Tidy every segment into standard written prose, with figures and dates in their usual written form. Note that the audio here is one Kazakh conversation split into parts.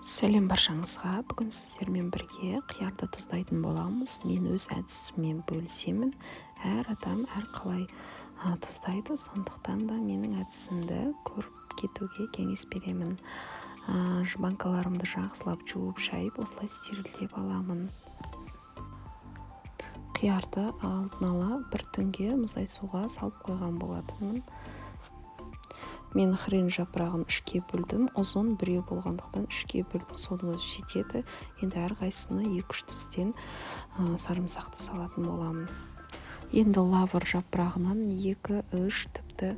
Сәлем баршаңызға. Бүгін сіздермен бірге қиярды тұздайтын боламыз. Мен өз әдісіммен бөлісемін. Әр адам әр қалай тұздайды, сондықтан да менің әдісімді көріп кетуге кеңес беремін. Банкаларымды жақсылап жуып шайып, осылай стерильдеп аламын. Қиярды алдын ала бір түнге мұздай суға салып қойған болатынмын. Мен хрен жапырағын үшке бөлдім. Ұзын біреу болғандықтан үшке бөлдім. Соның өзі жетеді. Енді әрқайсысына 2-3 тістен сарымсақты салатын боламын. Енді лавр жапырағынан 2-3 тіпті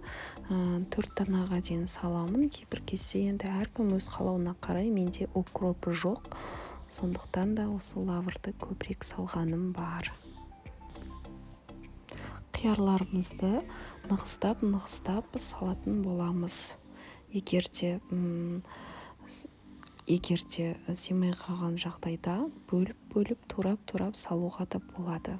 4 танаға дейін саламын. Кейбір кезде енді әркім өз қалауына қарай, менде укропы жоқ. Сондықтан да осы лаврды көбірек салғаным бар. Қиярларымызды нығыстап салатын боламыз. Егерде семей қалған жағдайда бөліп турап салуға да болады.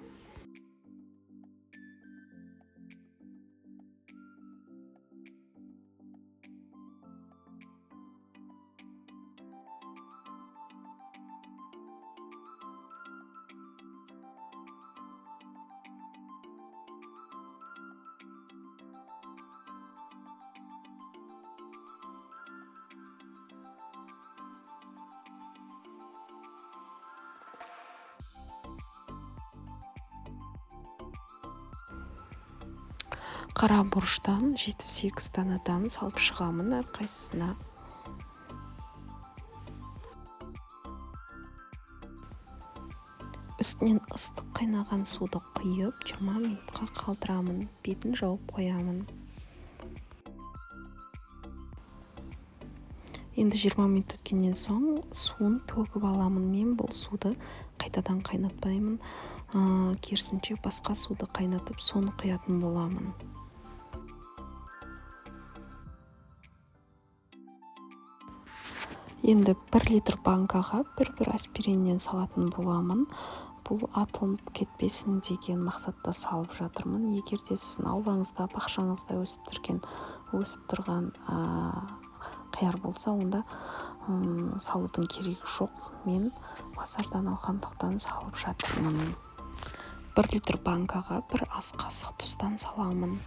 Қара бұрыштан 7-8 танадан салып шығамын әрқайсысына. Үстінен ыстық қайнаған суды құйып 20 минутқа қалдырамын. Бетін жауып қоямын. Енді 20 минут өткеннен соң суын төгіп аламын. Мен бұл суды қайтадан қайнатпаймын. Керісінше басқа суды қайнатып, соны құятын боламын. Енді 1 литр банкаға бір аспириннен салатын боламын. Бұл атылып кетпесін деген мақсатта салып жатырмын. Егерде сіздің аулаңызда, бақшаңызда өсіп тұрған қияр болса, онда салудың керегі жоқ. Мен базардан алғандықтан салып жатырмын. 1 литр банкаға 1 ас қасық тұздан саламын.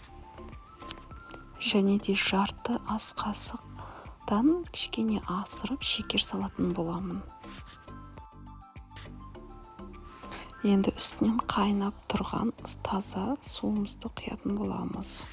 Және де жарты ас қасықтан кішкене асырып шекер салатын боламын. Енді үстінен қайнап тұрған таза суымызды құятын боламыз.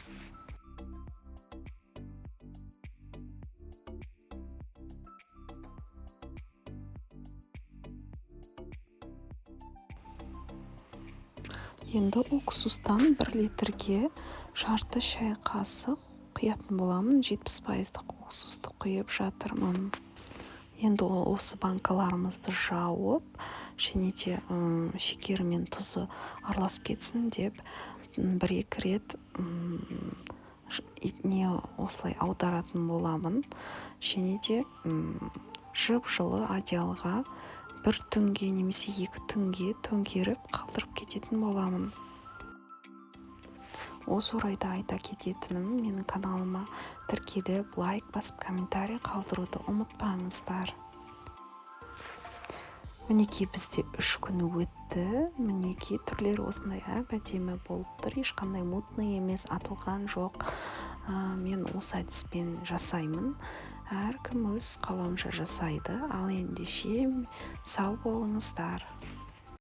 Енді уксустан 1 литрге жарты шай қасық құятын боламын. 70% уксусты құйып жатырмын. Енді осы банкаларымызды жауып, және де шекері мен тұзы араласып кетсін деп 1-2 рет осылай аударатын боламын. Және де жып-жылы одеялға 1 түнге немесе 2 түнге төңкеріп қалдырып кететін боламын. Осы орайда айта кететінім, менің каналыма тіркеліп, лайк басып, комментарий қалдыруды ұмытпаңыздар. Мінекей бізде 3 күн өтті. Мінекей түрлері осындай әдемі болып тұр. Ешқандай мутный емес, атылған жоқ. Мен осы әдіспен жасаймын. Әркім өз қалауынша жасайды. Ал ендеше сау болыңыздар.